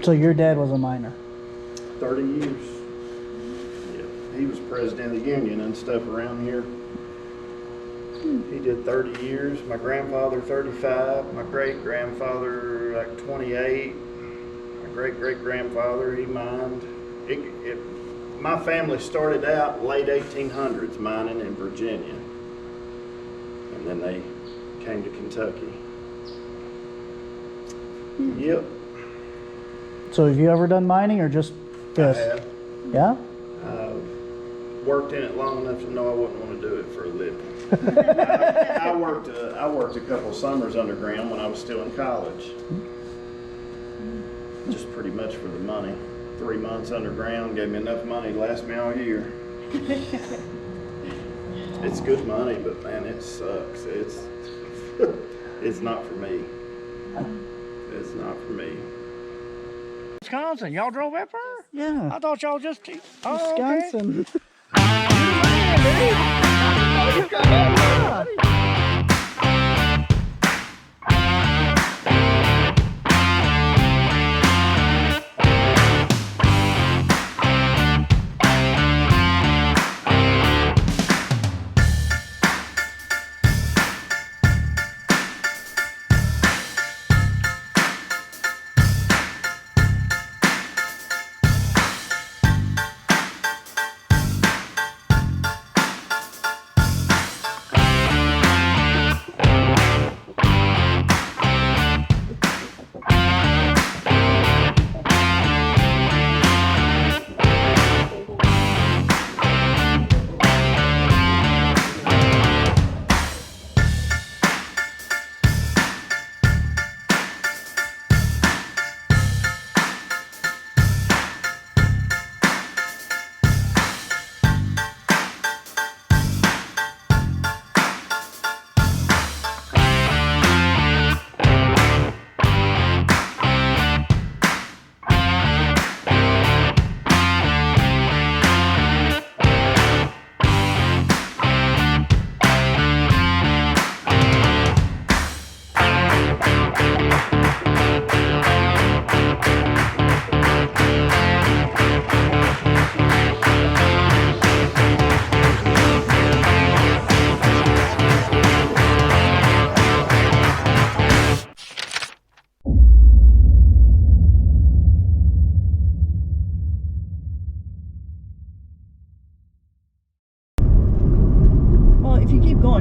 So your dad was a miner? 30 years. Yeah, he was president of the union and stuff around here. He did 30 years. My grandfather 35. My great-grandfather like 28. My great-great-grandfather, he mined. My family started out late 1800s mining in Virginia. And then they came to Kentucky. Yep. So have you ever done mining or just this? I have. Yeah? Worked in it long enough to know I wouldn't want to do it for a living. I worked a couple of summers underground when I was still in college. Just pretty much for the money. 3 months underground gave me enough money to last me all year. It's good money, but man, it sucks. It's not for me. It's not for me. Wisconsin, y'all drove up there? Yeah. I thought y'all just... Wisconsin.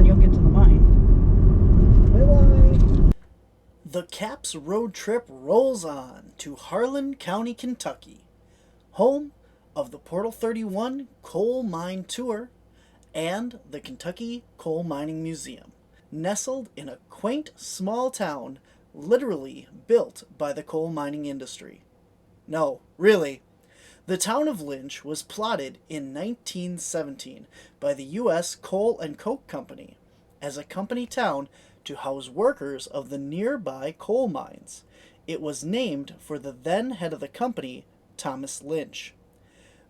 You'll get to the mine. Bye-bye. The Caps road trip rolls on to Harlan County, Kentucky, home of the Portal 31 Coal Mine Tour and the Kentucky Coal Mining Museum, nestled in a quaint small town literally built by the coal mining industry. No, really. The town of Lynch was plotted in 1917 by the U.S. Coal and Coke Company as a company town to house workers of the nearby coal mines. It was named for the then head of the company, Thomas Lynch.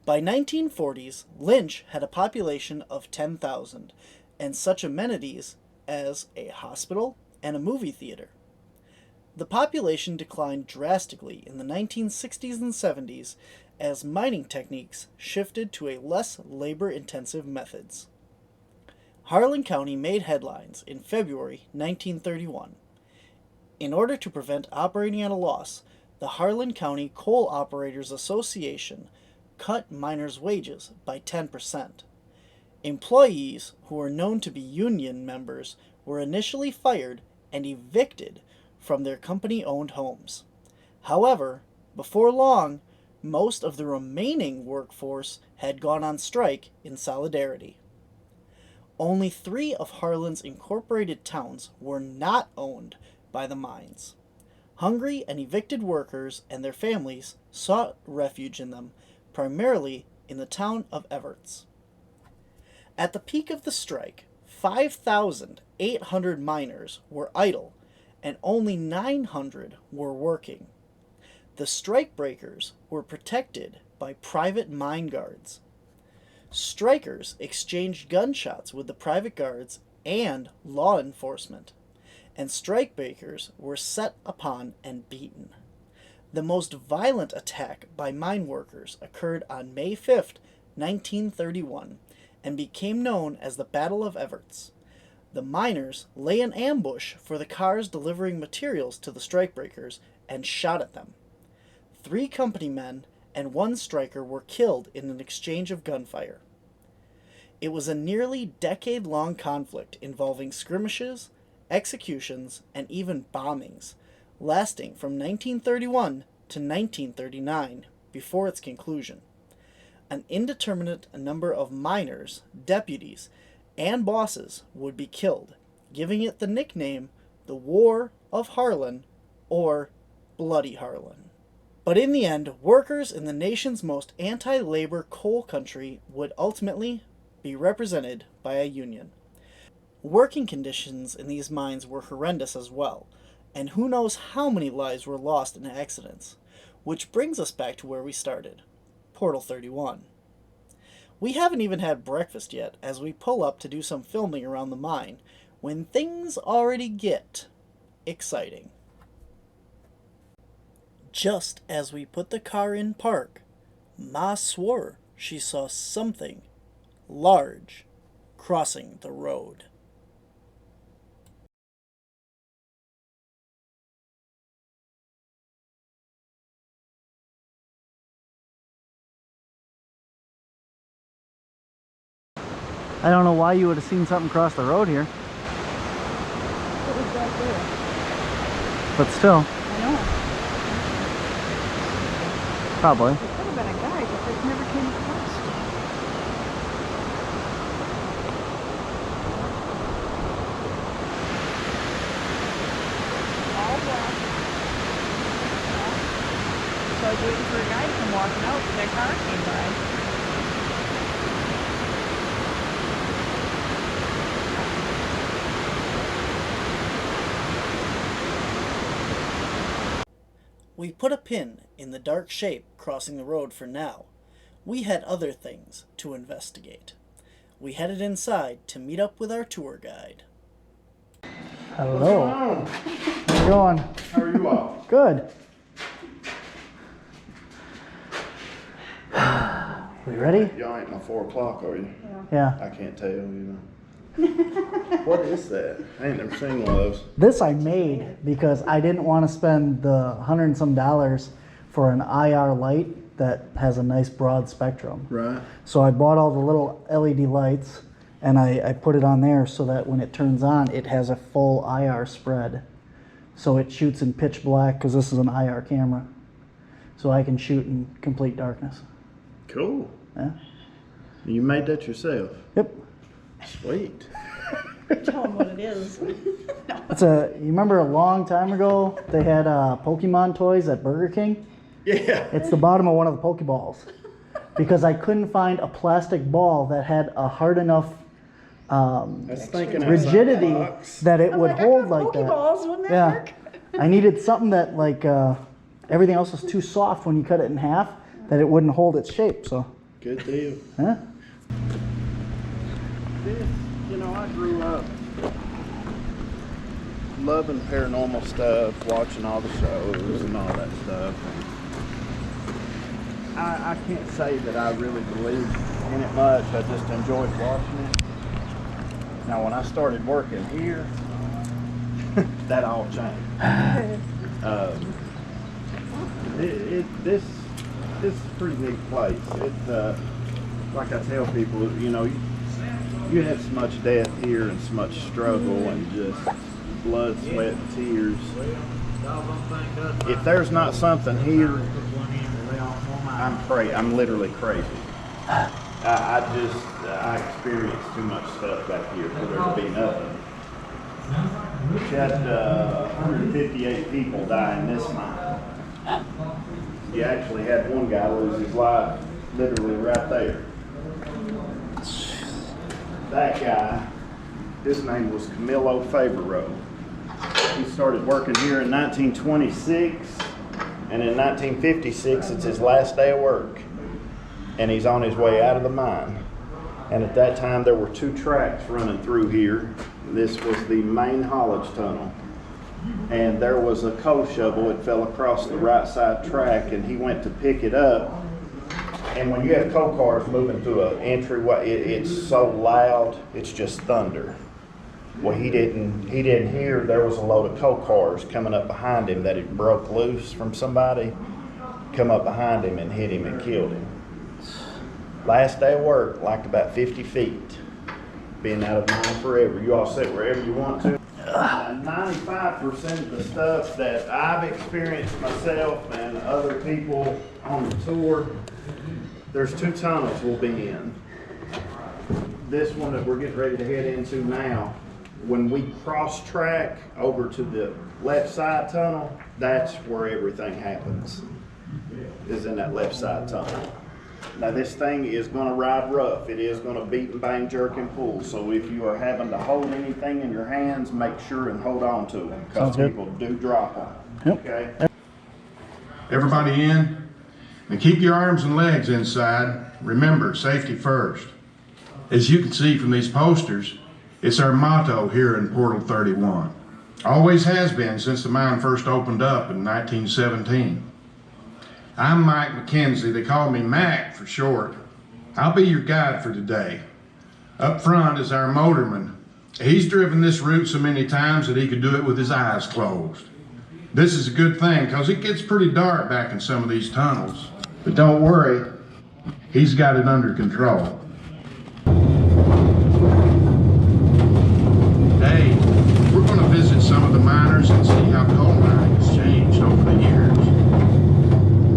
By 1940s, Lynch had a population of 10,000 and such amenities as a hospital and a movie theater. The population declined drastically in the 1960s and 70s as mining techniques shifted to a less labor-intensive methods. Harlan County made headlines in February 1931. In order to prevent operating at a loss, the Harlan County Coal Operators Association cut miners' wages by 10%. Employees who were known to be union members were initially fired and evicted from their company-owned homes. However, before long, most of the remaining workforce had gone on strike in solidarity. Only 3 of Harlan's incorporated towns were not owned by the mines. Hungry and evicted workers and their families sought refuge in them, primarily in the town of Everts. At the peak of the strike, 5,800 miners were idle and only 900 were working. The strikebreakers were protected by private mine guards. Strikers exchanged gunshots with the private guards and law enforcement, and strikebreakers were set upon and beaten. The most violent attack by mine workers occurred on May 5th, 1931, and became known as the Battle of Everts. The miners lay in ambush for the cars delivering materials to the strikebreakers and shot at them. 3 company men and 1 striker were killed in an exchange of gunfire. It was a nearly decade-long conflict involving skirmishes, executions, and even bombings, lasting from 1931 to 1939 before its conclusion. An indeterminate number of miners, deputies, and bosses would be killed, giving it the nickname the War of Harlan or Bloody Harlan. But in the end, workers in the nation's most anti-labor coal country would ultimately be represented by a union. Working conditions in these mines were horrendous as well, and who knows how many lives were lost in accidents. Which brings us back to where we started, Portal 31. We haven't even had breakfast yet as we pull up to do some filming around the mine, when things already get exciting. Just as we put the car in park, Ma swore she saw something large crossing the road. I don't know why you would have seen something cross the road here. It was right there. But still, I know. probably. It could have been a guy, but it never came across. All black. So I was waiting for a guy to come walking out, and that car came by. We put a pin in the dark shape crossing the road for now. We had other things to investigate. We headed inside to meet up with our tour guide. Hello. How's it going? How are you all? Good. We ready? Y'all ain't my 4 o'clock, are you? Yeah. I can't tell, you know. What is that? I ain't never seen one of those. This I made because I didn't want to spend the $100 and some for an IR light that has a nice broad spectrum. Right. So I bought all the little LED lights and I put it on there so that when it turns on, it has a full IR spread. So it shoots in pitch black because this is an IR camera. So I can shoot in complete darkness. Cool. Yeah. You made that yourself? Yep. Sweet. Tell them what it is. You remember a long time ago they had Pokemon toys at Burger King? Yeah. It's the bottom of one of the Pokeballs. Because I couldn't find a plastic ball that had a hard enough rigidity that it would hold like that. Pokeballs, wouldn't that work? I needed something that like everything else was too soft when you cut it in half that it wouldn't hold its shape. So. Good deal. Yeah. This, you know, I grew up loving paranormal stuff, watching all the shows and all that stuff. I can't say that I really believe in it much. I just enjoyed watching it. Now, when I started working here, that all changed. This is a pretty neat place. It's like I tell people, you know, you have so much death here and so much struggle and just blood, sweat, and tears. If there's not something here, I'm literally crazy. I experience too much stuff back here for there to be nothing. We had 158 people die in this mine. You actually had one guy lose his life literally right there. That guy, his name was Camilo Favreau. He started working here in 1926, and in 1956 it's his last day of work. And he's on his way out of the mine. And at that time there were 2 tracks running through here. This was the main haulage tunnel. and there was a coal shovel. It fell across the right side track, and he went to pick it up. And when you have coal cars moving through an entryway, it's so loud, it's just thunder. Well, he didn't hear there was a load of coal cars coming up behind him that it broke loose from somebody, come up behind him and hit him and killed him. Last day of work, like about 50 feet, being out of mine forever. You all sit wherever you want to. 95% of the stuff that I've experienced myself and other people on the tour, there's 2 tunnels we'll be in. This one that we're getting ready to head into now, when we cross track over to the left side tunnel, that's where everything happens, is in that left side tunnel. Now this thing is going to ride rough. It is going to beat and bang, jerk and pull. So if you are having to hold anything in your hands, make sure and hold on to them, because people do drop them. Yep. Okay? Everybody in, and keep your arms and legs inside. Remember, safety first. As you can see from these posters, it's our motto here in Portal 31. Always has been since the mine first opened up in 1917. I'm Mike McKenzie. They call me Mac for short. I'll be your guide for today. Up front is our motorman. He's driven this route so many times that he could do it with his eyes closed. This is a good thing because it gets pretty dark back in some of these tunnels. But don't worry, he's got it under control. Today, we're going to visit some of the miners and see how coal mining has changed over the years.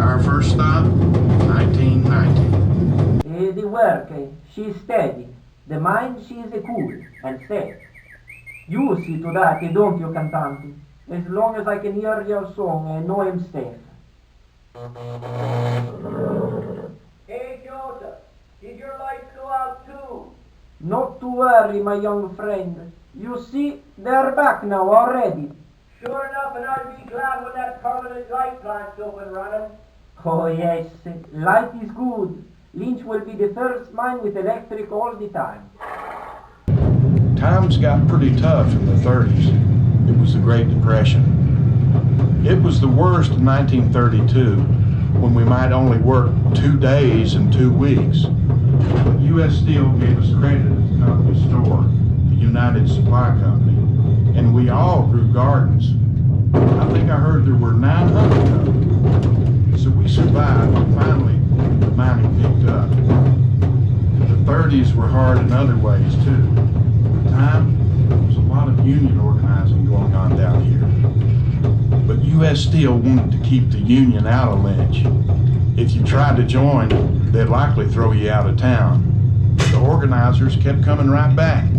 Our first stop, 1990. The work, she's steady. The mind, she is cool and safe. You see to that, don't you, cantante? As long as I can hear your song, I know I'm safe. Hey, Joseph, did your lights go out too? Not to worry, my young friend. You see, they're back now already. Sure enough, and I'll be glad when that permanent light plant's up and running. Oh yes, light is good. Lynch will be the first mine with electric all the time. Times got pretty tough in the 30s. It was the Great Depression. It was the worst in 1932, when we might only work 2 days and 2 weeks. But U.S. Steel gave us credit as a company store, the United Supply Company, and we all grew gardens. I think I heard there were 900 of them. So we survived, and finally the mining picked up. The 30s were hard in other ways too. At the time, there was a lot of union organizing going on down here. But U.S. Steel wanted to keep the union out of Lynch. If you tried to join, they'd likely throw you out of town. The organizers kept coming right back.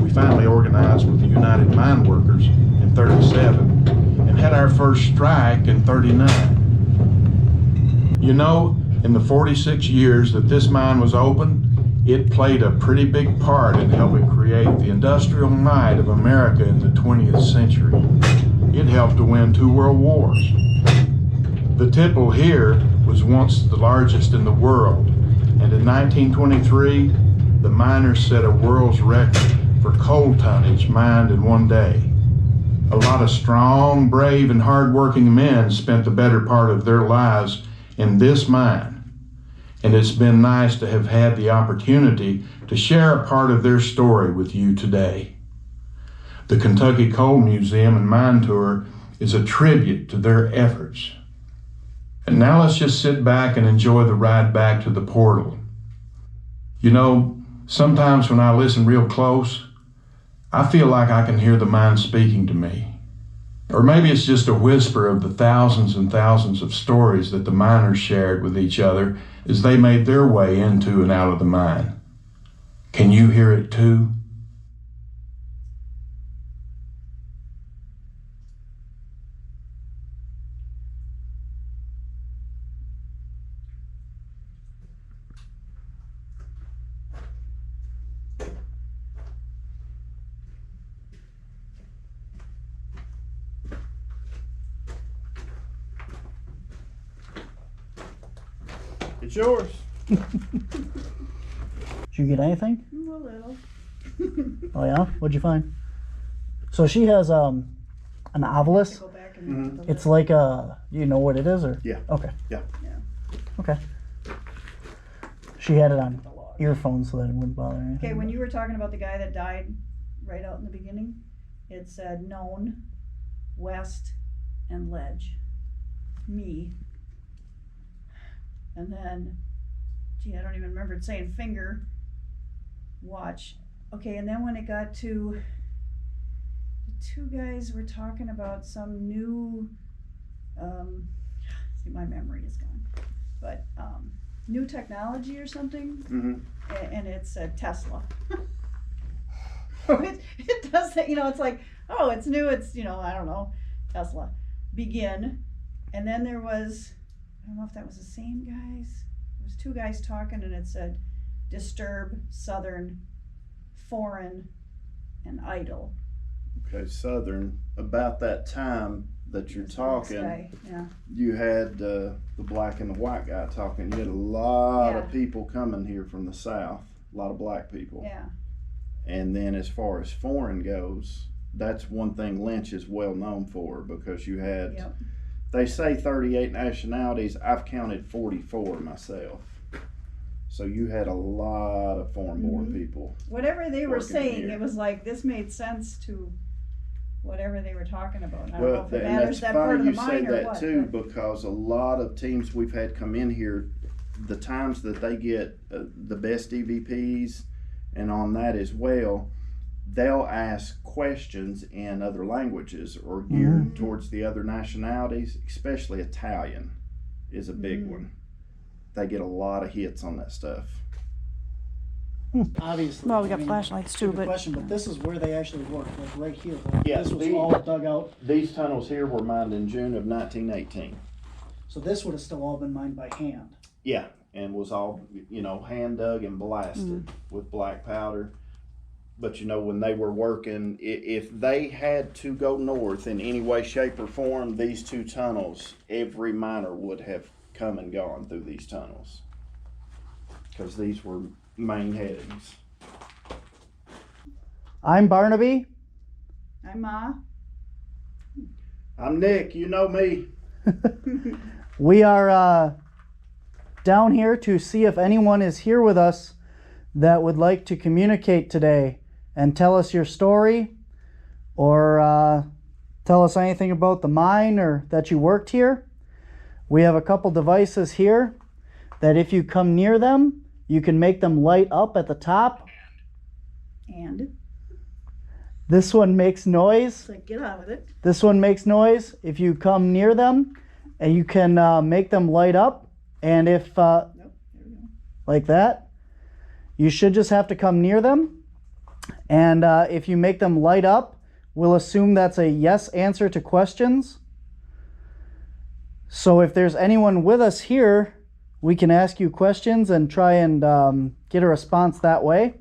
We finally organized with the United Mine Workers in 37 and had our first strike in 39. You know, in the 46 years that this mine was open, it played a pretty big part in helping create the industrial might of America in the 20th century. It helped to win 2 world wars. The tipple here was once the largest in the world, and in 1923, the miners set a world's record for coal tonnage mined in 1 day. A lot of strong, brave, and hard-working men spent the better part of their lives in this mine, and it's been nice to have had the opportunity to share a part of their story with you today. The Kentucky Coal Museum and Mine Tour is a tribute to their efforts. And now let's just sit back and enjoy the ride back to the portal. You know, sometimes when I listen real close, I feel like I can hear the mine speaking to me. Or maybe it's just a whisper of the thousands and thousands of stories that the miners shared with each other as they made their way into and out of the mine. Can you hear it too? It's yours. Did you get anything? A little. Oh yeah? What'd you find? So she has An I have obelisk? to go back and look at the It's list. like a, you know what it is, or? Yeah. Okay. Yeah. Okay. She had it on earphones so that it wouldn't bother anything. Okay, when you were talking about the guy that died right out in the beginning, it said known, west, and ledge. Me. And then, gee, I don't even remember it saying finger, watch. Okay, and then when it got to, the two guys were talking about some new, see, my memory is gone, but, new technology or something, Mm-hmm. and it said Tesla. It does say, it's like, oh, it's new, it's, I don't know, Tesla. Begin. And then there was, I don't know if that was the same guys. There was two guys talking and it said disturb, southern, foreign, and idle. Okay, Southern. About that time that you're That's the next talking, guy, yeah. you had the black and the white guy talking. You had a lot of Yeah. people coming here from the south, a lot of black people. Yeah. And then as far as foreign goes, that's one thing Lynch is well known for, because you had, Yep. they say 38 nationalities. I've counted 44 myself. So you had a lot of foreign-born Mhm. people. Whatever they were Working saying, here. it was like this made sense to whatever they were talking about. I don't know Well, if it and matters that's that part of funny the you say mine or that what. too, but- because a lot of teams we've had come in here, the times that they get the best EVPs, and on that as well, they'll ask questions in other languages or geared towards the other nationalities, especially Italian is a big one. They get a lot of hits on that stuff. Obviously. Well, we I got mean, flashlights too, stupid but question, but this is where they actually work, like right here. Like, Yeah, this was the- all dug out. These tunnels here were mined in June of 1918. So this would have still all been mined by hand. Yeah, and was all, hand dug and blasted with black powder. But when they were working, if they had to go north in any way, shape, or form, these two tunnels, every miner would have come and gone through these tunnels. Because these were main headings. I'm Barnaby. I'm Ma. I'm Nick, you know me. We are down here to see if anyone is here with us that would like to communicate today and tell us your story, or tell us anything about the mine or that you worked here. We have a couple devices here that if you come near them, you can make them light up at the top. And This one makes noise. it's like, get on with it. This one makes noise if you come near them, and you can make them light up. And if, Nope, there we go. like that, you should just have to come near them. And if you make them light up, we'll assume that's a yes answer to questions. So if there's anyone with us here, we can ask you questions and try and get a response that way.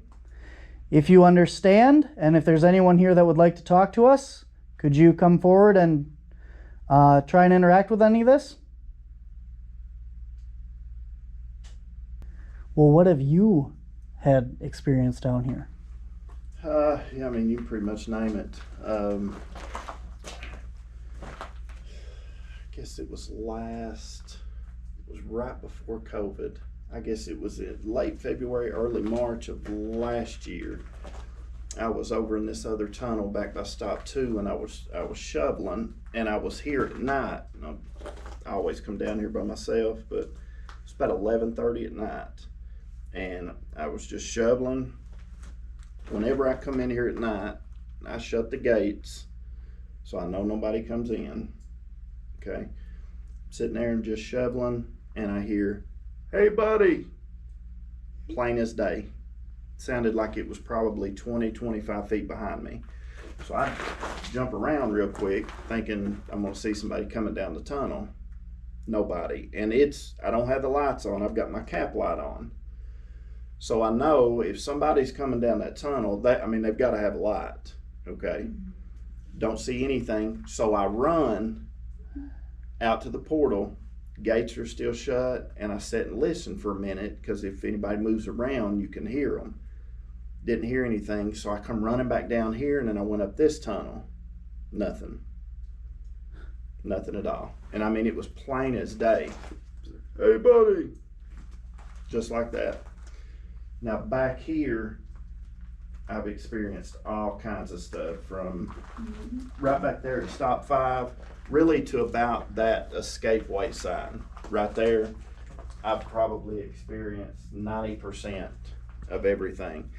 If you understand, and if there's anyone here that would like to talk to us, could you come forward and try and interact with any of this? Well, what have you had experience down here? Yeah, you pretty much name it. I guess it was right before COVID. I guess it was in late February, early March of last year. I was over in this other tunnel back by stop 2, and I was shoveling, and I was here at night. I always come down here by myself, but it's about 11:30 at night, and I was just shoveling. Whenever I come in here at night, I shut the gates so I know nobody comes in. Okay, sitting there and just shoveling, and I hear, "Hey, buddy," plain as day. Sounded like it was probably 20, 25 feet behind me. So I jump around real quick, thinking I'm gonna see somebody coming down the tunnel. Nobody. And I don't have the lights on, I've got my cap light on. So I know if somebody's coming down that tunnel, they've got to have a light, okay? Don't see anything, so I run out to the portal. Gates are still shut, and I sit and listen for a minute, because if anybody moves around, you can hear them. Didn't hear anything, so I come running back down here, and then I went up this tunnel. Nothing. Nothing at all. And I mean, it was plain as day. Hey, buddy. Just like that. Now back here, I've experienced all kinds of stuff from right back there to stop 5, really to about that escape way sign right there. I've probably experienced 90% of everything.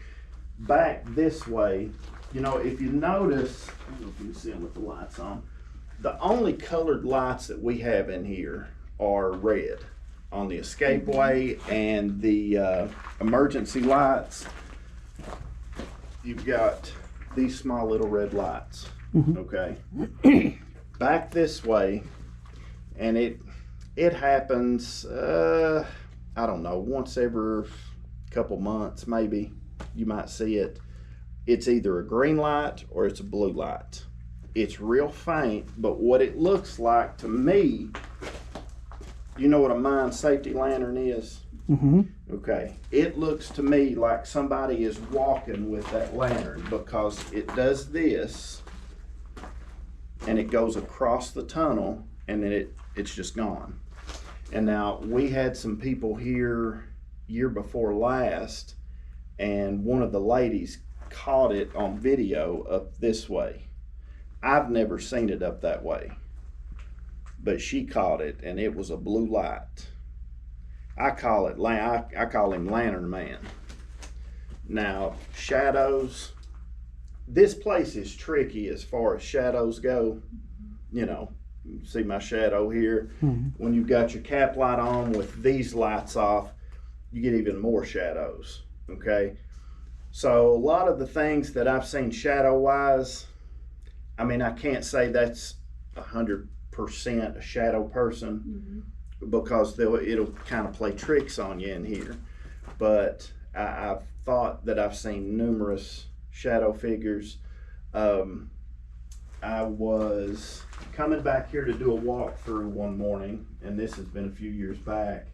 Back this way, you know, if you notice, I don't know if you can see them with the lights on, the only colored lights that we have in here are red on the escapeway and the emergency lights. You've got these small little red lights, okay? Back this way, and it happens, I don't know, once every couple months maybe, you might see it. It's either a green light or it's a blue light. It's real faint, but what it looks like to me, you know what a mine safety lantern is? Okay, it looks to me like somebody is walking with that lantern, because it does this and it goes across the tunnel and then it's just gone. And now we had some people here year before last, and one of the ladies caught it on video up this way. I've never seen it up that way, but she caught it, and it was a blue light. I call him Lantern Man. Now, shadows, this place is tricky as far as shadows go. You know, you see my shadow here. When you've got your cap light on with these lights off, you get even more shadows, okay? So a lot of the things that I've seen shadow-wise, I mean, I can't say that's 100% a shadow person, because it'll kind of play tricks on you in here. But I've thought that I've seen numerous shadow figures. I was coming back here to do a walkthrough one morning, and this has been a few years back.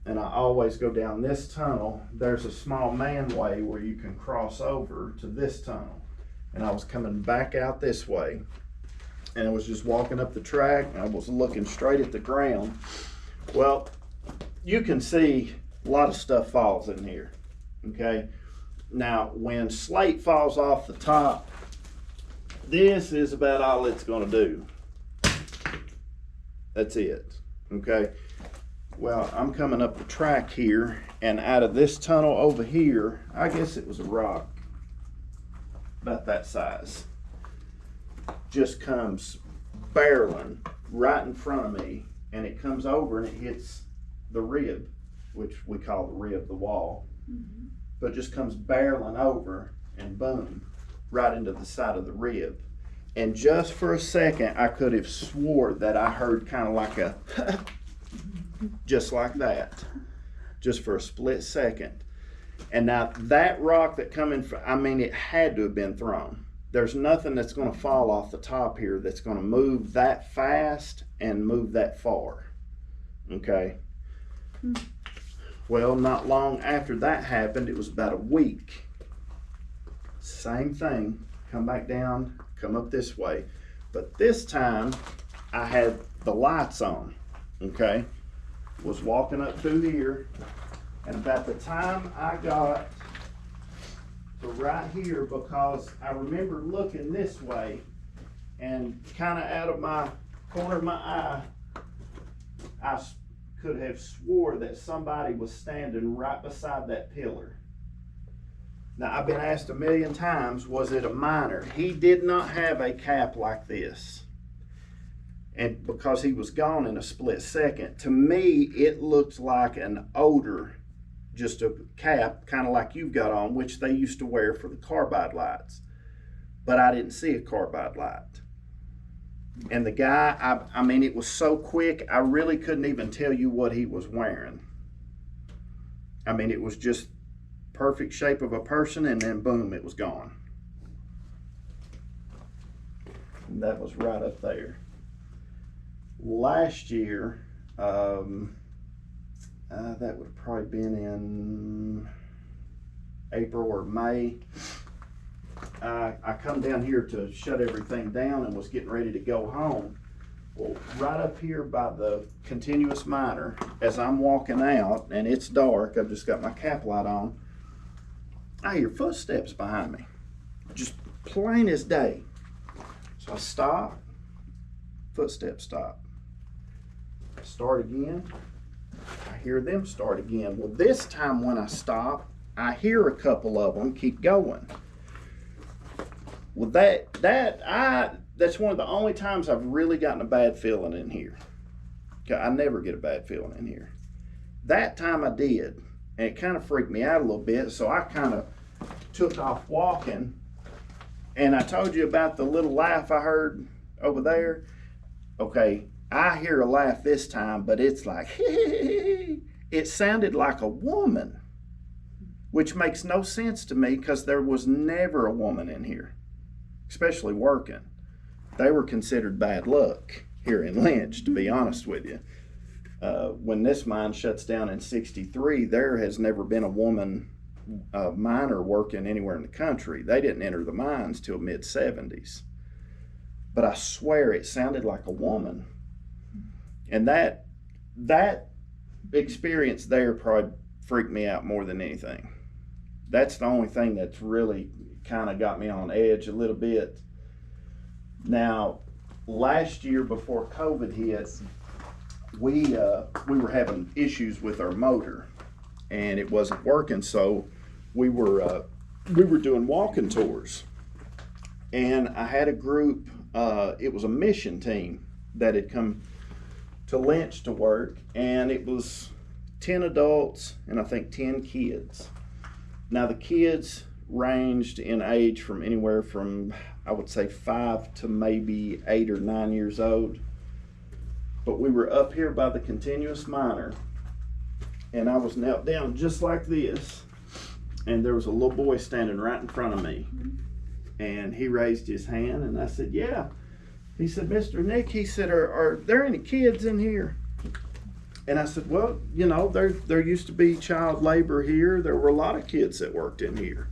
And I always go down this tunnel. There's a small manway where you can cross over to this tunnel. And I was coming back out this way, and I was just walking up the track, and I was looking straight at the ground. Well, you can see a lot of stuff falls in here, okay? Now, when slate falls off the top, this is about all it's gonna do. That's it, okay? Well, I'm coming up the track here, and out of this tunnel over here, I guess it was a rock, about that size, just comes barreling right in front of me, and it comes over and it hits the rib, which we call the rib, the wall. But it just comes barreling over, and boom, right into the side of the rib. And just for a second, I could have swore that I heard kind of like a just like that, just for a split second. And now that rock that come in, I mean, it had to have been thrown. There's nothing that's going to fall off the top here that's going to move that fast and move that far, okay? Well, not long after that happened, it was about a week. Same thing, come back down, come up this way. But this time, I had the lights on, okay? Was walking up through here, and about the time I got to right here, because I remember looking this way, and kind of out of my corner of my eye, I could have swore that somebody was standing right beside that pillar. Now, I've been asked a million times, was it a miner? He did not have a cap like this. And because he was gone in a split second, to me, it looked like an odor, just a cap, kind of like you've got on, which they used to wear for the carbide lights. But I didn't see a carbide light. And the guy, I mean, it was so quick, I really couldn't even tell you what he was wearing. I mean, it was just perfect shape of a person, and then boom, it was gone. And that was right up there. Last year, that would have probably been in April or May, I come down here to shut everything down and was getting ready to go home. Well, right up here by the continuous miner, as I'm walking out and it's dark, I've just got my cap light on, I hear footsteps behind me, just plain as day. So I stop, footsteps stop. Start again, I hear them start again. Well, this time when I stop, I hear a couple of them keep going. Well, that's one of the only times I've really gotten a bad feeling in here. I never get a bad feeling in here. That time I did, and it kind of freaked me out a little bit, so I kind of took off walking, and I told you about the little laugh I heard over there. Okay, I hear a laugh this time, but it's like, it sounded like a woman, which makes no sense to me because there was never a woman in here, especially working. They were considered bad luck here in Lynch, to be honest with you. When this mine shuts down in '63, there has never been a woman miner working anywhere in the country. They didn't enter the mines till mid-'70s. But I swear it sounded like a woman. And that experience there probably freaked me out more than anything. That's the only thing that's really kind of got me on edge a little bit. Now, last year before COVID hit, we were having issues with our motor, and it wasn't working. So we were doing walking tours, and I had a group. It was a mission team that had come to Lynch to work, and it was 10 adults and I think 10 kids. Now the kids ranged in age from anywhere from, I would say, 5 to maybe 8 or 9 years old. But we were up here by the continuous miner, and I was knelt down just like this, and there was a little boy standing right in front of me, and he raised his hand, and I said, yeah. He said, Mr. Nick, he said, are there any kids in here? And I said, well, you know, there used to be child labor here. There were a lot of kids that worked in here.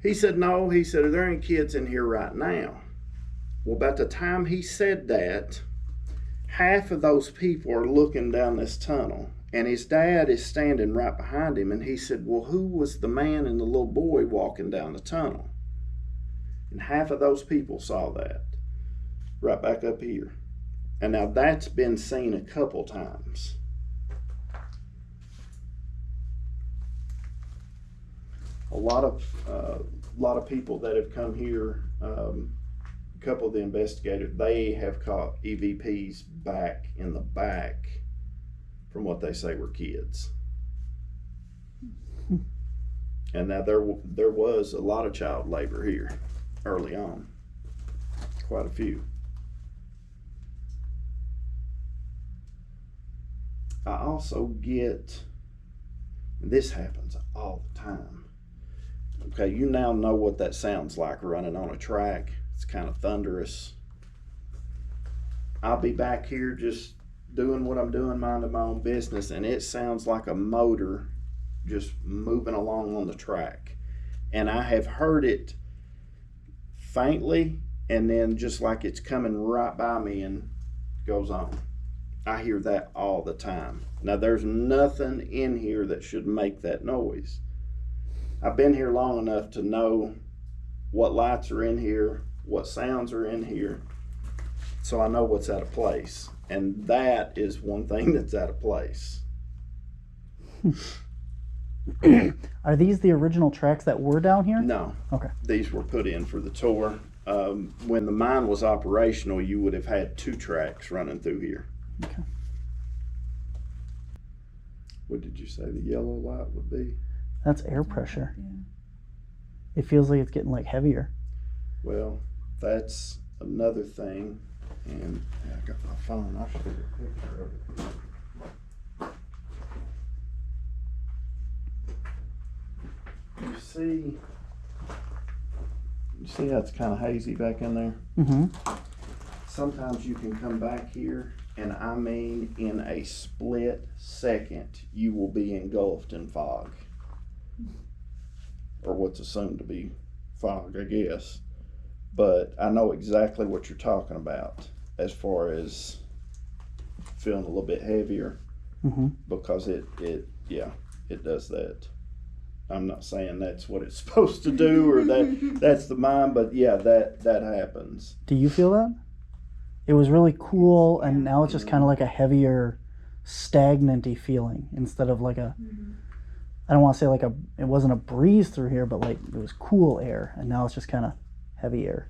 He said, no. He said, are there any kids in here right now? Well, about the time he said that, half of those people are looking down this tunnel, and his dad is standing right behind him. And he said, well, who was the man and the little boy walking down the tunnel? And half of those people saw that right back up here. And now that's been seen a couple times. A lot of people that have come here, a couple of the investigators, they have caught EVPs back in the back from what they say were kids. And now there was a lot of child labor here early on, quite a few. I also get, this happens all the time. Okay, you now know what that sounds like running on a track. It's kind of thunderous. I'll be back here just doing what I'm doing, minding my own business, and it sounds like a motor just moving along on the track. And I have heard it faintly, and then just like it's coming right by me and goes on. I hear that all the time. Now, there's nothing in here that should make that noise. I've been here long enough to know what lights are in here, what sounds are in here, so I know what's out of place. And that is one thing that's out of place. Are these the original tracks that were down here? No. Okay. These were put in for the tour. When the mine was operational, you would have had 2 tracks running through here. Okay. What did you say the yellow light would be? That's air pressure. Yeah. It feels like it's getting like heavier. Well, that's another thing. And yeah, I got my phone. I'll show you a picture of it. You see how it's kind of hazy back in there? Mm-hmm. Sometimes you can come back here, and I mean in a split second, you will be engulfed in fog. Or what's assumed to be fog, I guess. But I know exactly what you're talking about as far as feeling a little bit heavier, because it does that. I'm not saying that's what it's supposed to do or that's the mind, but yeah, that happens. Do you feel that? It was really cool, and now it's just kind of like a heavier, stagnant-y feeling instead of like a, I don't want to say like it wasn't a breeze through here, but like it was cool air, and now it's just kind of heavy air.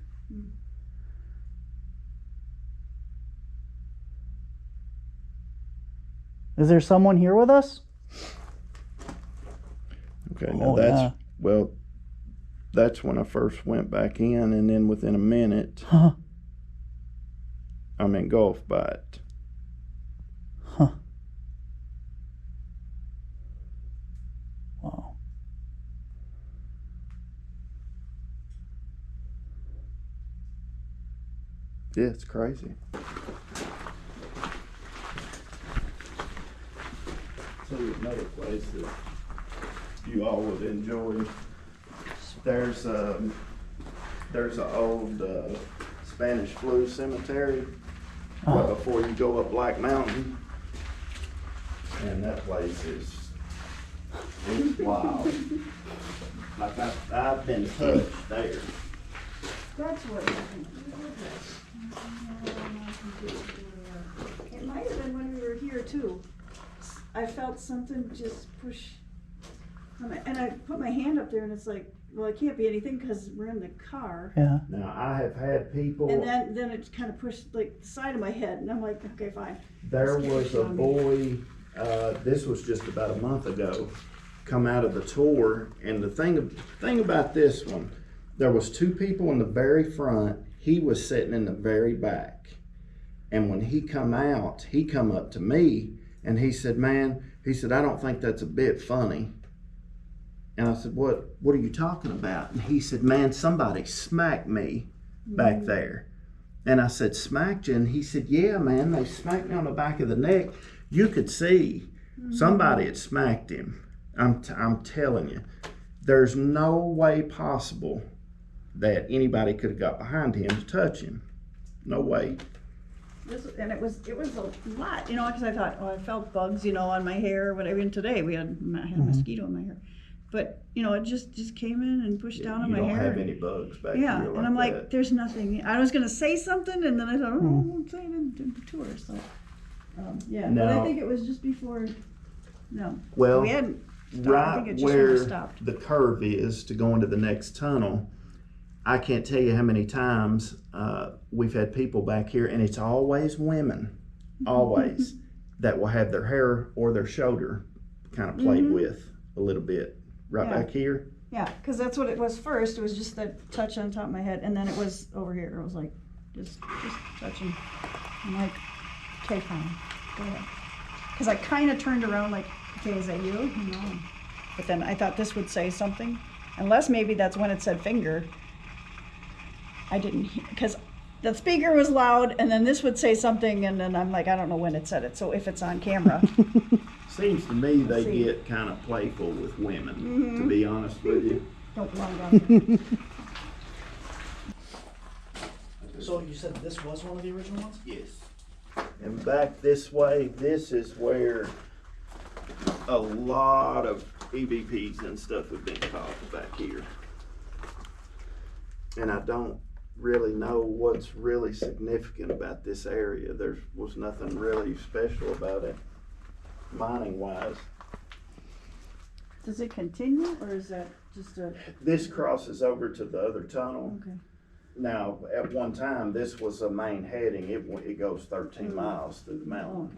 Is there someone here with us? Okay, now that's when I first went back in, and then within a minute, I'm engulfed by it. Wow. Yeah, it's crazy. So another place that you all would enjoy. There's an old Spanish flu cemetery right before you go up Black Mountain, and that place it's wild. Like I've been touched there. That's what happened. It might have been when we were here too. I felt something just push, and I put my hand up there, and it's like, well, it can't be anything because we're in the car. Yeah. Now I have had people. And then it kind of pushed like the side of my head, and I'm like, okay, fine. There was a boy. This was just about a month ago. Come out of the tour, and the thing about this one, there was two people in the very front. He was sitting in the very back, and when he come out, he come up to me, and he said, "Man," he said, "I don't think that's a bit funny." And I said, "What are you talking about?" And he said, "Man, somebody smacked me back there." And I said, "Smacked you?" And he said, "Yeah, man, they smacked me on the back of the neck. You could see somebody had smacked him." I'm telling you, there's no way possible that anybody could have got behind him to touch him. No way. And it was a lot, because I thought, I felt bugs, on my hair or whatever. Even today I had a mosquito in my hair, but it just came in and pushed down on my hair. You don't have any bugs back here. Yeah, and I'm like, there's nothing. I was gonna say something, and then I thought, I won't say it in the tour. So, but I think it was just before. No. Well, we hadn't. Right where the curve is to go into the next tunnel, I can't tell you how many times we've had people back here, and it's always women, always, that will have their hair or their shoulder kind of played with a little bit back here. Yeah, because that's what it was first. It was just that touch on top of my head, and then it was over here. It was like just touching. I'm like, okay, fine, go ahead. Because I kind of turned around like, okay, is that you? But then I thought this would say something, unless maybe that's when it said finger. I didn't hear, because the speaker was loud, and then this would say something, and then I'm like, I don't know when it said it. So if it's on camera. Seems to me they get kind of playful with women, to be honest with you. Don't belong down there. So you said this was one of the original ones? Yes. And back this way, this is where a lot of EVPs and stuff have been caught back here. And I don't really know what's really significant about this area. There was nothing really special about it, mining wise. Does it continue, or is that just a... This crosses over to the other tunnel. Okay. Now, at one time, this was a main heading. It goes 13 miles through the mountain.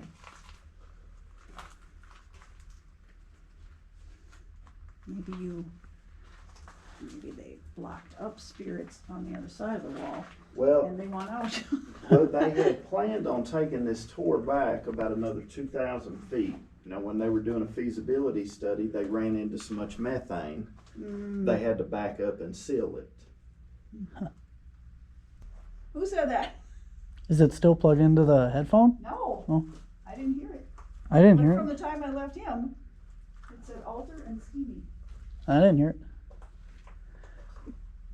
Maybe they blocked up spirits on the other side of the wall, Well, and they want out. well, they had planned on taking this tour back about another 2,000 feet. When they were doing a feasibility study, they ran into so much methane, they had to back up and seal it. Who said that? Is it still plugged into the headphone? No. Oh. I didn't hear it. I didn't But hear from it. the time I left him, it said altar and steamy. I didn't hear it.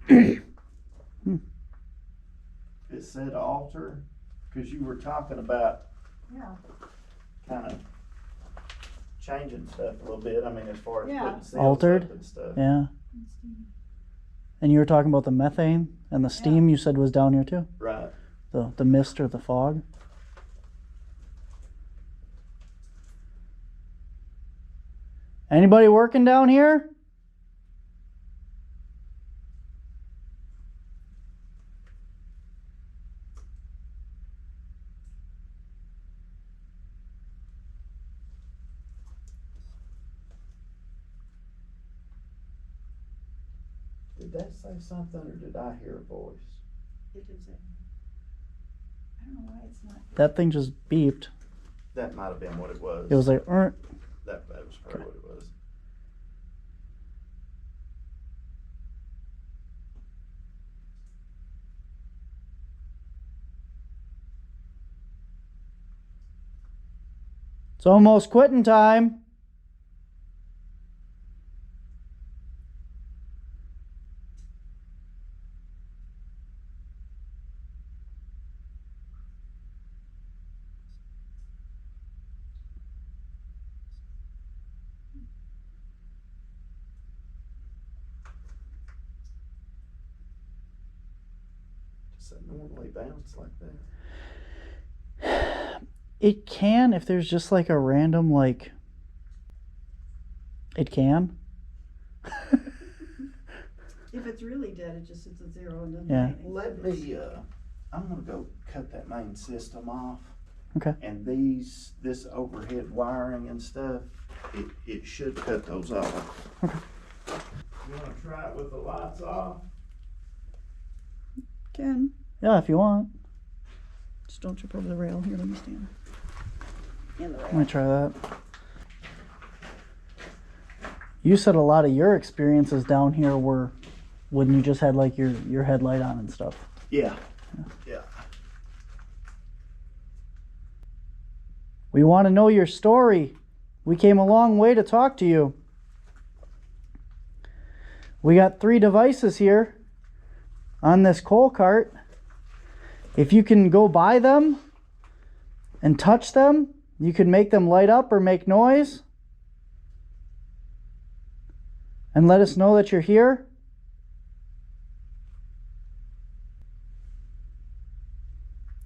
It said altar, because you were talking about Yeah. kind of changing stuff a little bit. I mean, as far as Yeah. putting seals Altered? up and stuff. Yeah. And you were talking about the methane and the steam you said was down here too? Right. The mist or the fog? Anybody working down here? Did that say something, or did I hear a voice? It did say. I don't know why it's not. That thing just beeped. That might have been what it was. It was like, That was probably what it was. it's almost quitting time. Does that normally bounce like that? It can if there's just like a random like. It can. If it's really dead, it just sits at 0 and doesn't Yeah. do anything. Let me, I'm gonna go cut that main system off. Okay. And this overhead wiring and stuff, it should cut those off. Okay. You wanna try it with the lights off? Ken, Yeah, if you want. just don't trip over the rail. Here, let me stand. And the Let rail. me try that. You said a lot of your experiences down here were when you just had like your headlight on and stuff. Yeah. Yeah. We want to know your story. We came a long way to talk to you. We got 3 devices here on this coal cart. If you can go by them and touch them, you can make them light up or make noise. And let us know that you're here.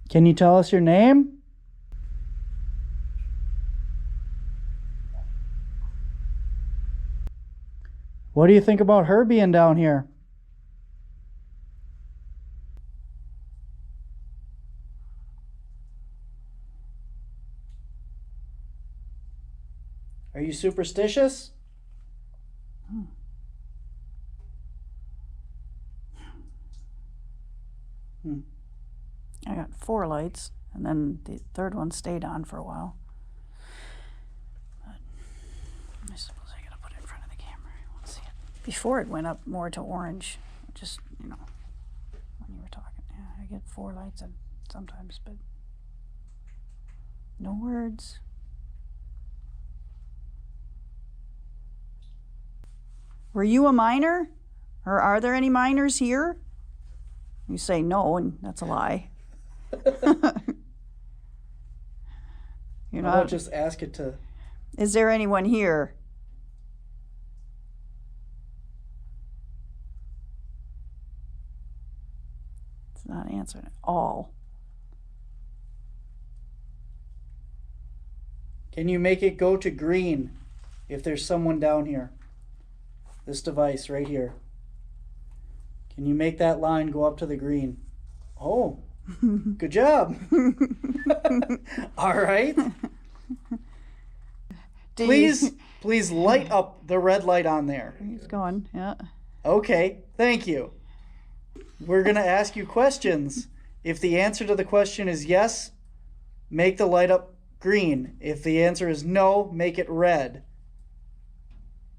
Can you tell us your name? What do you think about her being down here? Are you superstitious? I got 4 lights, and then the third one stayed on for a while. But I suppose I gotta put it in front of the camera. I won't see it. Before it went up more to orange, just, when you were talking. Yeah, I get 4 lights and sometimes, but no words. Were you a miner? Or are there any miners here? You say no, and that's a lie. You're I'll not. just ask it to. Is there anyone here? It's not answering at all. Can you make it go to green if there's someone down here? This device right here. Can you make that line go up to the green? Oh, good job. All right. Please light up the red light on there. He's going, yeah. Okay, thank you. We're going to ask you questions. If the answer to the question is yes, make the light up green. If the answer is no, make it red.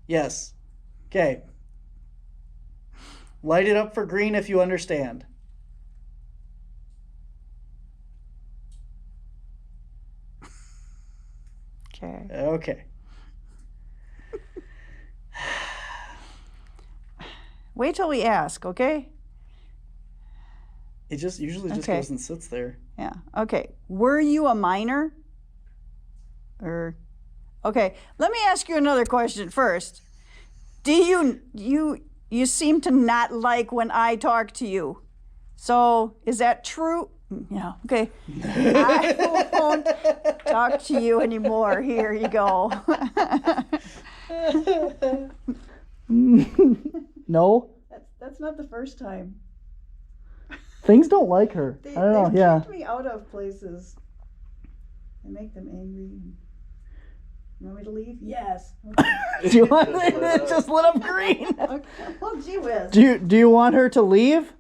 Yes. Okay. Light it up for green if you understand. Okay. Okay. Wait till we ask, okay? It just usually just Okay. goes and sits there. Yeah. Okay. Were you a minor? Or okay, let me ask you another question first. Do you seem to not like when I talk to you? So, is that true? Yeah. Okay. I won't talk to you anymore. Here you go. No, That's not the first time. things don't like her. They've kicked me out of places. I make them angry. You want me to leave? Yes. Okay. Do you want it just lit up green? Okay. Well, gee whiz. Do you want her to leave?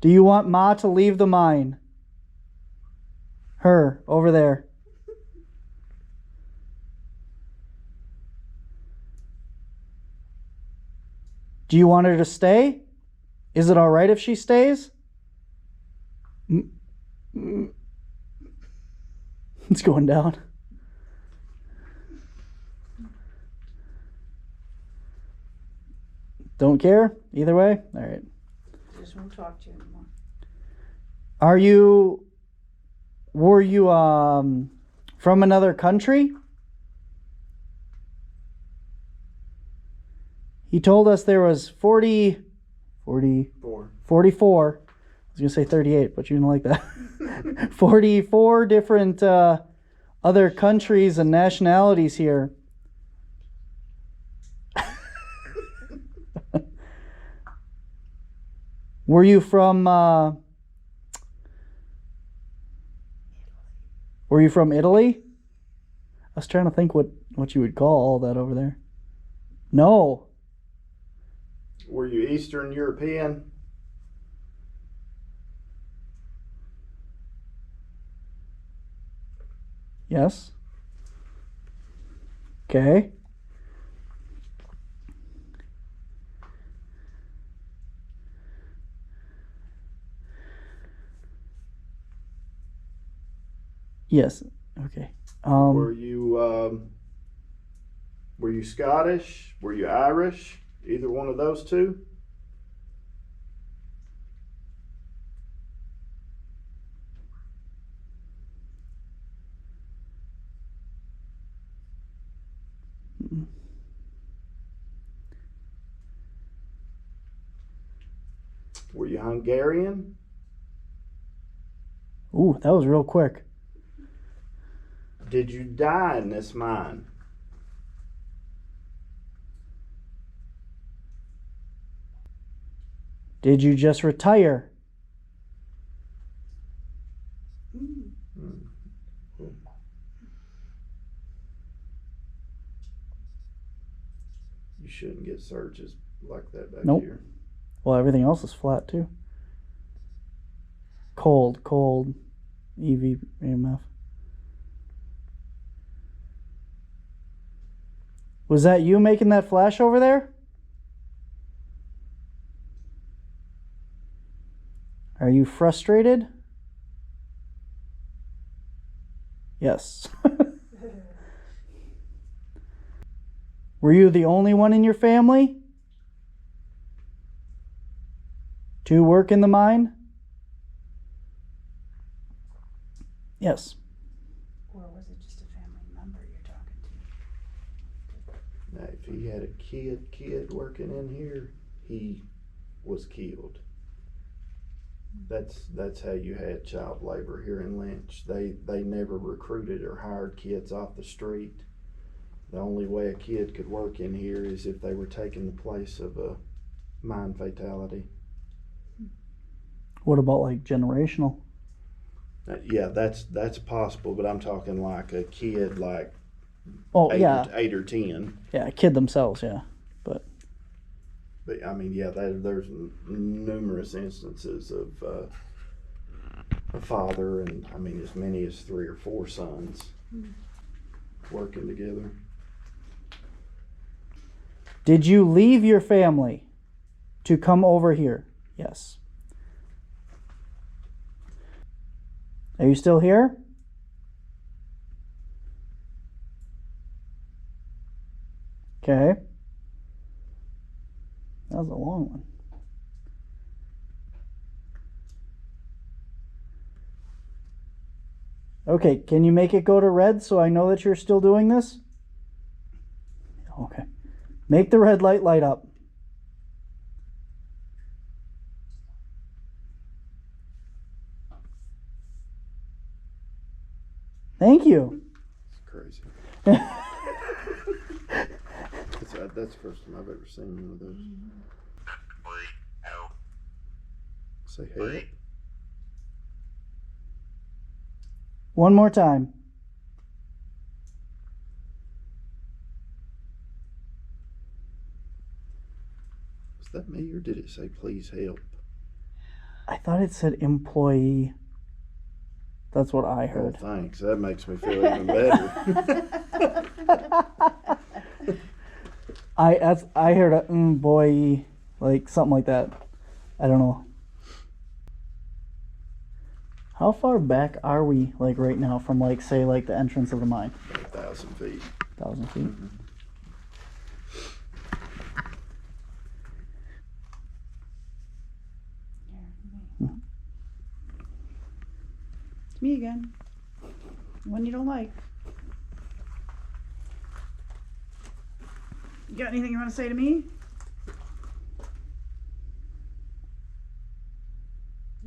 Do you want Ma to leave the mine? Her over there. Do you want her to stay? Is it all right if she stays? It's going down. Don't care either way. All right. I just won't talk to you anymore. Were you from another country? He told us there was 44. I was going to say 38, but you didn't like that. 44 different other countries and nationalities here. Were you from Italy? I was trying to think what you would call all that over there. No. Were you Eastern European? Yes. Okay. Yes. Okay. Were you Scottish? Were you Irish? Either one of those two? Were you Hungarian? Ooh, that was real quick. Did you die in this mine? Did you just retire? You shouldn't get searches like that back Nope. here. Well, everything else is flat too. Cold, EV, AMF. Was that you making that flash over there? Are you frustrated? Yes. Were you the only one in your family to work in the mine? Yes. Or was it just a family member you're talking to? Now, if he had a kid working in here, he was killed. That's how you had child labor here in Lynch. They never recruited or hired kids off the street. The only way a kid could work in here is if they were taking the place of a mine fatality. What about like generational? Yeah, that's possible, but I'm talking like a kid like Oh, eight, yeah. 8 or 10. Yeah, kid themselves, yeah. But I mean, yeah, there's numerous instances of a father and I mean as many as 3 or 4 sons working together. Did you leave your family to come over here? Yes. Are you still here? Okay. was a long one. Okay, can you make it go to red so I know that you're still doing this? Okay. Make the red light light up. Thank you. It's crazy. That's the first time I've ever seen one of those. Say help. One more time. Was that me or did it say please help? I thought it said employee. That's what I Oh, heard. thanks. That makes me feel even better. I heard a boy, like something like that. I don't know. How far back are we, like right now, from like say like the entrance of the mine? About 1,000 feet. 1,000 feet. Mm-hmm. It's me again. One you don't like. You got anything you want to say to me?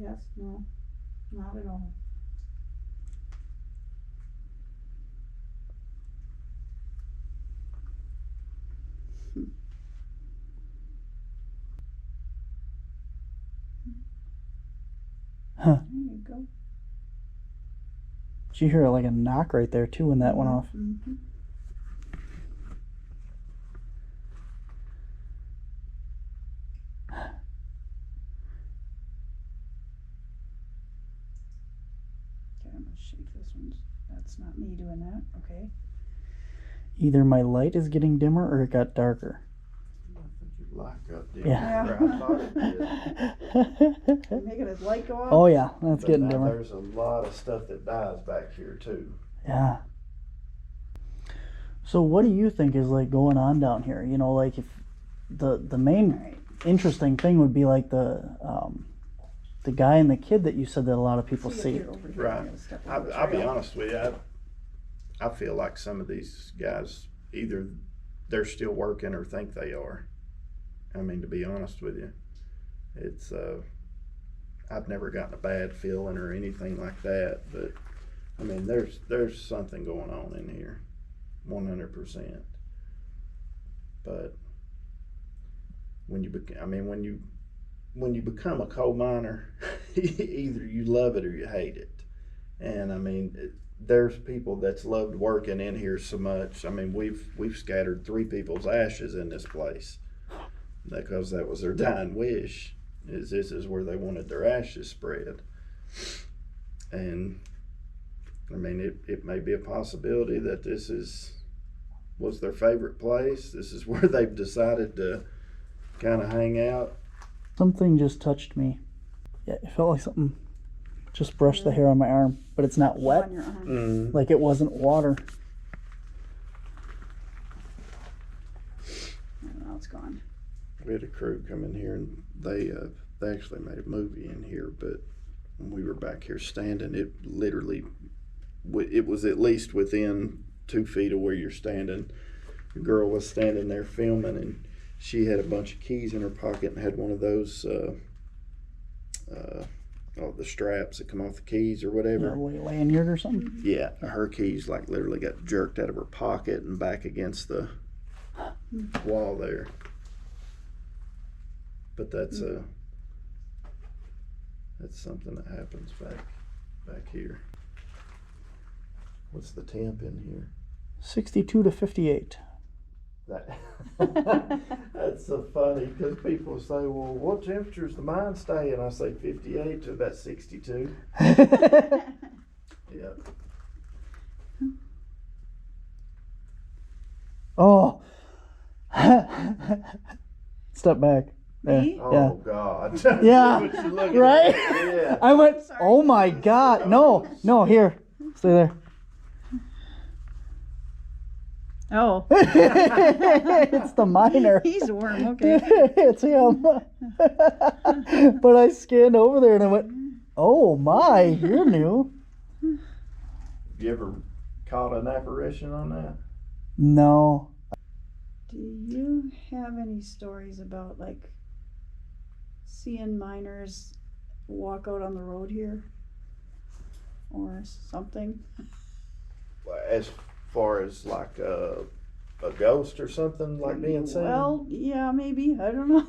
Yes, no, not at all. Huh. There you go. Did you hear like a knock right there too when that went off? Mm-hmm. Okay, I'm gonna shake this one. That's not me doing that. Okay. Either my light is getting dimmer or it got darker. I think your light got dim. Yeah. I thought it did. Making his light go off. Oh yeah, that's But getting now dimmer. there's a lot of stuff that dies back here too. Yeah. So what do you think is like going on down here? You know, like if the main All right. interesting thing would be like the guy and the kid that you said that a lot of people See if see. you're over here. Right. I'm gonna step on the I'll be trail. honest with you. I feel like some of these guys either they're still working or think they are. I mean, to be honest with you, it's I've never gotten a bad feeling or anything like that, but I mean, there's something going on in here, 100%. But when you become a coal miner, either you love it or you hate it. And I mean, there's people that's loved working in here so much. I mean, we've scattered 3 people's ashes in this place because that was their dying wish. This is where they wanted their ashes spread. And I mean, it may be a possibility that this was their favorite place. This is where they've decided to kind of hang out. Something just touched me. Yeah, it felt like something just brushed the hair on my arm, but it's not wet. On your arm. Mm. Like it wasn't water. Now it's gone. We had a crew come in here and they actually made a movie in here, but when we were back here standing, it literally, it was at least within 2 feet of where you're standing. The girl was standing there filming and she had a bunch of keys in her pocket and had one of those, the straps that come off the keys or whatever. Lanyard or something. Yeah, her keys like literally got jerked out of her pocket and back against the wall there. But that's something that happens back here. What's the temp in here? 62 to 58. That's so funny because people say, well, what temperature is the mine stay? And I say 58 to about 62. Yeah. Oh. Step back. There. Me? Oh, Yeah. God. Yeah. What you looking Right? at. Yeah. I went, Sorry. oh my God. No, here. Stay there. Oh, It's the miner. he's a worm. Okay. It's him. But I scanned over there and I went, oh my, you're new. You ever caught an apparition on that? No. Do you have any stories about like seeing miners walk out on the road here or something? As far as like a ghost or something like being seen? Well, yeah, maybe. I don't know.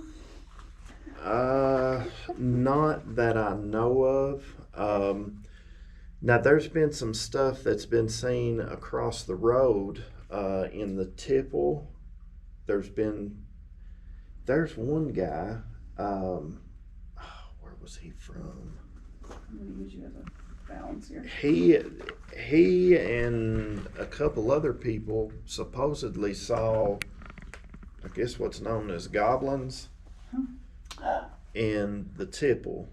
Not that I know of. Now there's been some stuff that's been seen across the road in the Tipple. There's one guy. Where was he from? I'm going to use you as a balance here. He and a couple other people supposedly saw, I guess, what's known as goblins in the Tipple.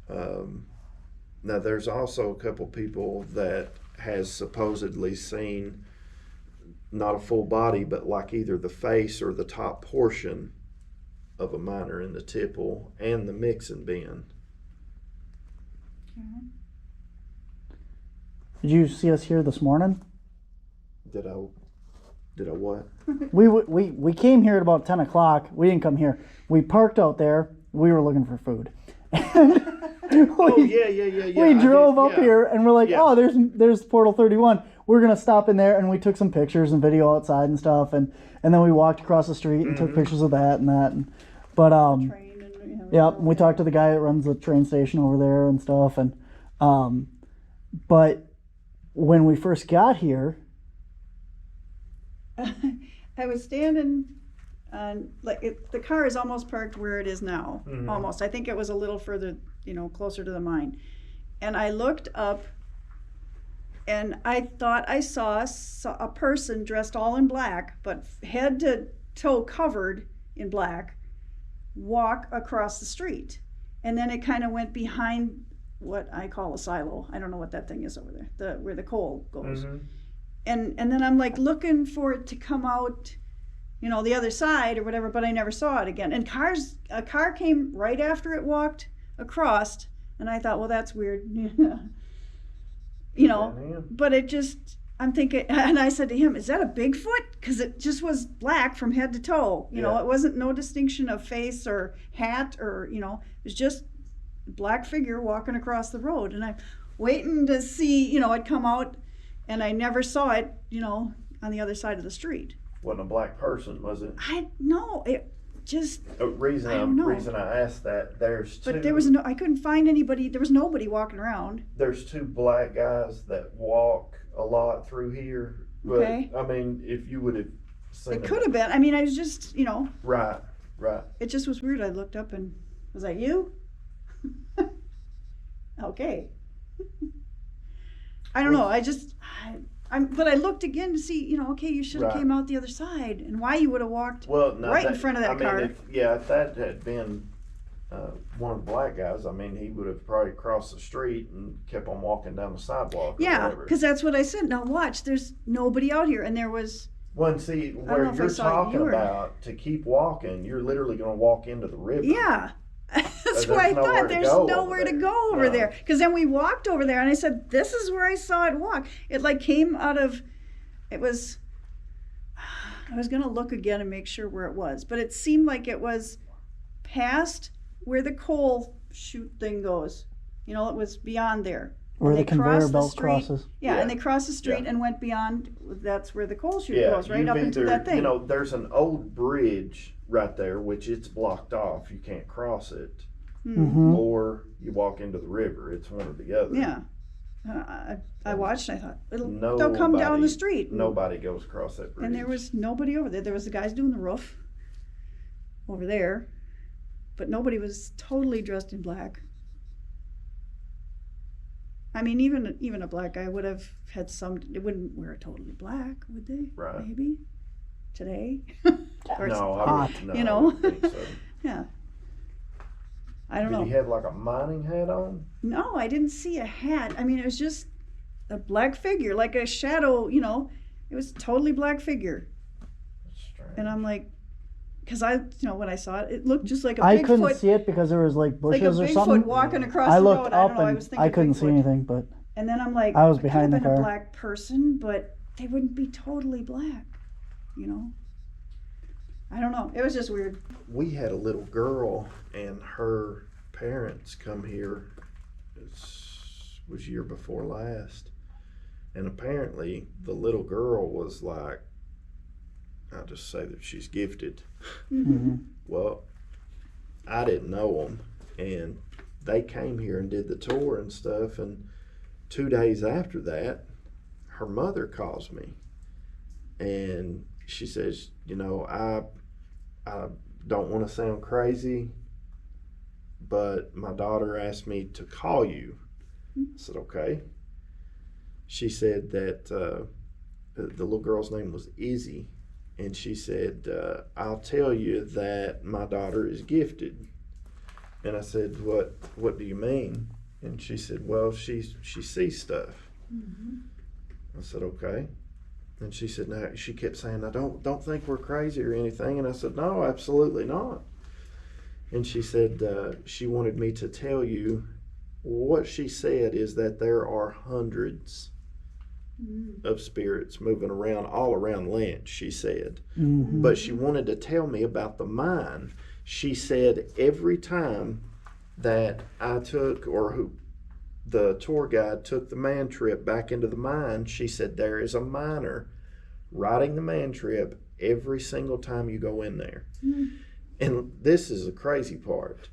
Now there's also a couple people that has supposedly seen not a full body, but like either the face or the top portion of a miner in the Tipple and the mixing bin. Did you see us here this morning? Did I what? We came here at about 10 o'clock. We didn't come here. We parked out there. We were looking for food. We drove up here and we're like, oh, there's Portal 31. We're going to stop in there, and we took some pictures and video outside and stuff, and then we walked across the street and took pictures of that and that. We talked to the guy that runs the train station over there and stuff, and but when we first got here, I was standing on, the car is almost parked where it is now. Almost. I think it was a little further, closer to the mine. And I looked up and I thought I saw a person dressed all in black, but head to toe covered in black, walk across the street. And then it kind of went behind what I call a silo. I don't know what that thing is over there, where the coal goes. And then I'm like looking for it to come out, the other side or whatever, but I never saw it again. And a car came right after it walked across, and I thought, well, that's weird. But it just, I'm thinking, and I said to him, is that a Bigfoot? Because it just was black from head to toe. It wasn't no distinction of face or hat or, it was just a black figure walking across the road. And I'm waiting to see, it come out, and I never saw it, on the other side of the street. Wasn't a black person, was it? It just. Reason I asked that, But I couldn't find anybody. There was nobody walking around. There's two black guys that walk a lot through here. But, Okay. I mean, if you would have seen It could have been. I mean, I was just, Right. It just was weird. I looked up and, was that you? Okay. I don't know. But I looked again to see, you should have came out the other side, and why you would have walked in front of that car. If that had been one of the black guys, I mean, he would have probably crossed the street and kept on walking down the sidewalk. Yeah, because that's what I said. Now watch, there's nobody out here, and there was. Well, see, where you're talking about to keep walking, you're literally going to walk into the river. Yeah. That's why I thought there's nowhere to go over there. Because then we walked over there and I said, this is where I saw it walk. It came out of, I was going to look again and make sure where it was. But it seemed like it was past where the coal chute thing goes. It was beyond there. where the conveyor belt crosses. Yeah, and they crossed the street and went beyond. That's where the coal chute goes, right up into that thing. There's an old bridge right there, which it's blocked off. You can't cross it. Mm-hmm. Or you walk into the river. It's one or the other. Yeah. I watched and I thought, they'll come down the street. Nobody goes across that bridge. And there was nobody over there. There was the guys doing the roof over there. But nobody was totally dressed in black. I mean, even a black guy would have had they wouldn't wear it totally black, would they? Right. Maybe today. No, I wouldn't think so. Yeah. I don't know. Did he have like a mining hat on? No, I didn't see a hat. I mean, it was just a black figure, like a shadow, It was totally black figure. And I'm like, because when I saw it, it looked just like a I Bigfoot. couldn't see it because there was like Like a bushes or Bigfoot something. walking across I the looked road. up I don't know. I was and thinking I couldn't see Bigfoot. anything, but And then I'm like, I was it behind could the have been car. a black person, but they wouldn't be totally black, you know? I don't know. It was just weird. We had a little girl, and her parents come here. It was year before last, and apparently the little girl was like, I'll just say that she's gifted. Mm-hmm. Well, I didn't know them, and they came here and did the tour and stuff, and 2 days after that, her mother calls me, and she says, you know, I don't want to sound crazy, but my daughter asked me to call you. I said, okay. She said that the little girl's name was Izzy, and she said, I'll tell you that my daughter is gifted. And I said, what do you mean? And she said, well, she sees stuff. Mm-hmm. I said, okay. And she said, no, she kept saying, I don't think we're crazy or anything. And I said, no, absolutely not. And she said, she wanted me to tell you, what she said is that there are hundreds of spirits moving around all around Lynch, she said. Mm-hmm. But she wanted to tell me about the mine. She said every time that I took, the tour guide took the man trip back into the mine, she said there is a miner riding the man trip every single time you go in there. Mm-hmm. And this is the crazy part.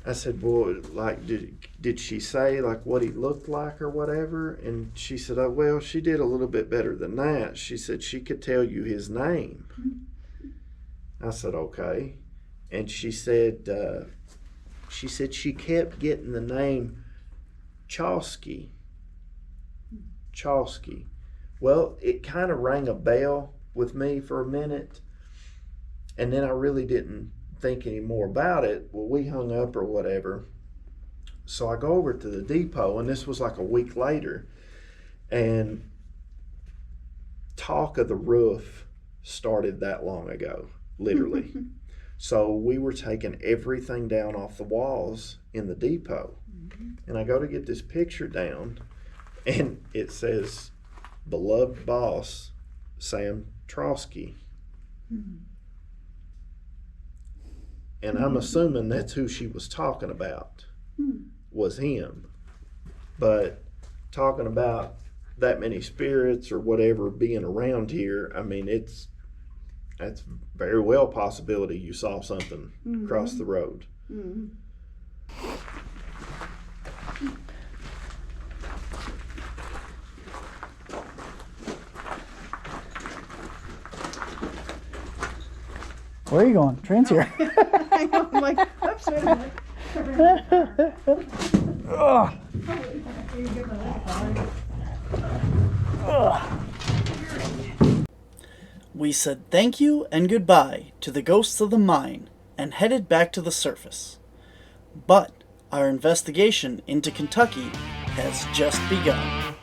I said, well, like, did she say like what he looked like or whatever? And she said, oh, well, she did a little bit better than that. She said she could tell you his name. I said, okay. And she said she kept getting the name Chowsky. Chowsky. Well, it kind of rang a bell with me for a minute, and then I really didn't think any more about it. Well, we hung up or whatever. So I go over to the depot, and this was like a week later, and talk of the roof started that long ago, literally. So we were taking everything down off the walls in the depot. And I go to get this picture down, and it says, beloved boss, Sam Trosky. And I'm assuming that's who she was talking about, was him. But talking about that many spirits or whatever being around here, I mean, that's very well possibility you saw something across the road. Mm-hmm. where are you going? Train's here. I know, I'm like, oops, wait a minute. Ugh. We said thank you and goodbye to the ghosts of the mine and headed back to the surface. But our investigation into Kentucky has just begun.